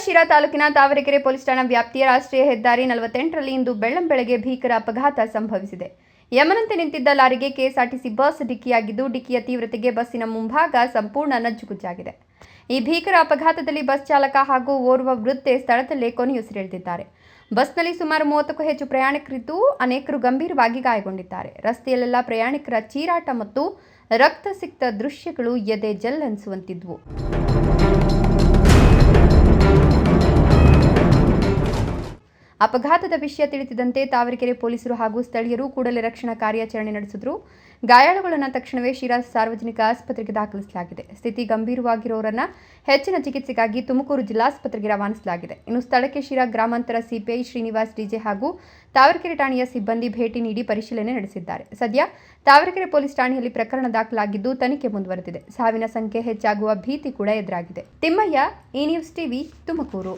ಶಿರಾ ತಾಲೂಕಿನ ತಾವರೆಕೆರೆ ಪೊಲೀಸ್ ಠಾಣಾ ವ್ಯಾಪ್ತಿಯ ರಾಷ್ಟ್ರೀಯ ಹೆದ್ದಾರಿ 48ರಲ್ಲಿ ಇಂದು ಬೆಳ್ಳಂಬೆಳಗ್ಗೆ ಭೀಕರ ಅಪಘಾತ ಸಂಭವಿಸಿದೆ. ಯಮನಂತೆ ನಿಂತಿದ್ದ ಲಾರಿಗೆ ಕೆಎಸ್ಆರ್ಟಿಸಿ ಬಸ್ ಡಿಕ್ಕಿಯಾಗಿದ್ದು, ಡಿಕ್ಕಿಯ ತೀವ್ರತೆಗೆ ಬಸ್ಸಿನ ಮುಂಭಾಗ ಸಂಪೂರ್ಣ ನಜ್ಜುಗುಜ್ಜಾಗಿದೆ. ಈ ಭೀಕರ ಅಪಘಾತದಲ್ಲಿ ಬಸ್ ಚಾಲಕ ಹಾಗೂ ಓರ್ವ ವೃದ್ಧೆ ಸ್ಥಳದಲ್ಲೇ ಕೊನೆಯುಸಿರೆಳೆದಿದ್ದಾರೆ. ಬಸ್ನಲ್ಲಿ ಸುಮಾರು 30ಕ್ಕೂ ಹೆಚ್ಚು ಪ್ರಯಾಣಿಕರಿದ್ದು, ಅನೇಕರು ಗಂಭೀರವಾಗಿ ಗಾಯಗೊಂಡಿದ್ದಾರೆ. ರಸ್ತೆಯಲ್ಲೆಲ್ಲ ಪ್ರಯಾಣಿಕರ ಚೀರಾಟ ಮತ್ತು ರಕ್ತಸಿಕ್ತ ದೃಶ್ಯಗಳು ಎದೆ ಜಲ್ಲೆನ್ನಿಸುವಂತಿದ್ವು. ಅಪಘಾತದ ವಿಷಯ ತಿಳಿಸಿದಂತೆ ತಾವರೆಕೆರೆ ಪೊಲೀಸರು ಹಾಗೂ ಸ್ಥಳೀಯರು ಕೂಡಲೇ ರಕ್ಷಣಾ ಕಾರ್ಯಾಚರಣೆ ನಡೆಸಿದ್ರು. ಗಾಯಾಳುಗಳನ್ನು ತಕ್ಷಣವೇ ಶಿರಾ ಸಾರ್ವಜನಿಕ ಆಸ್ಪತ್ರೆಗೆ ದಾಖಲಿಸಲಾಗಿದೆ. ಸ್ಥಿತಿ ಗಂಭೀರವಾಗಿರುವವರನ್ನು ಹೆಚ್ಚಿನ ಚಿಕಿತ್ಸೆಗಾಗಿ ತುಮಕೂರು ಜಿಲ್ಲಾಸ್ಪತ್ರೆಗೆ ರವಾನಿಸಲಾಗಿದೆ. ಇನ್ನು ಸ್ಥಳಕ್ಕೆ ಶಿರಾ ಗ್ರಾಮಾಂತರ ಸಿಪಿಐ ಶ್ರೀನಿವಾಸ್ ಡಿಜೆ ಹಾಗೂ ತಾವರೆಕೆರೆ ಠಾಣೆಯ ಸಿಬ್ಬಂದಿ ಭೇಟಿ ನೀಡಿ ಪರಿಶೀಲನೆ ನಡೆಸಿದ್ದಾರೆ. ಸದ್ಯ ತಾವರೆಕೆರೆ ಪೊಲೀಸ್ ಠಾಣೆಯಲ್ಲಿ ಪ್ರಕರಣ ದಾಖಲಾಗಿದ್ದು, ತನಿಖೆ ಮುಂದುವರೆದಿದೆ. ಸಾವಿನ ಸಂಖ್ಯೆ ಹೆಚ್ಚಾಗುವ ಭೀತಿ ಕೂಡ ಎದುರಾಗಿದೆ. ತಿಮ್ಮಯ್ಯ, ಈ ನ್ಯೂಸ್ ಟಿವಿ, ತುಮಕೂರು.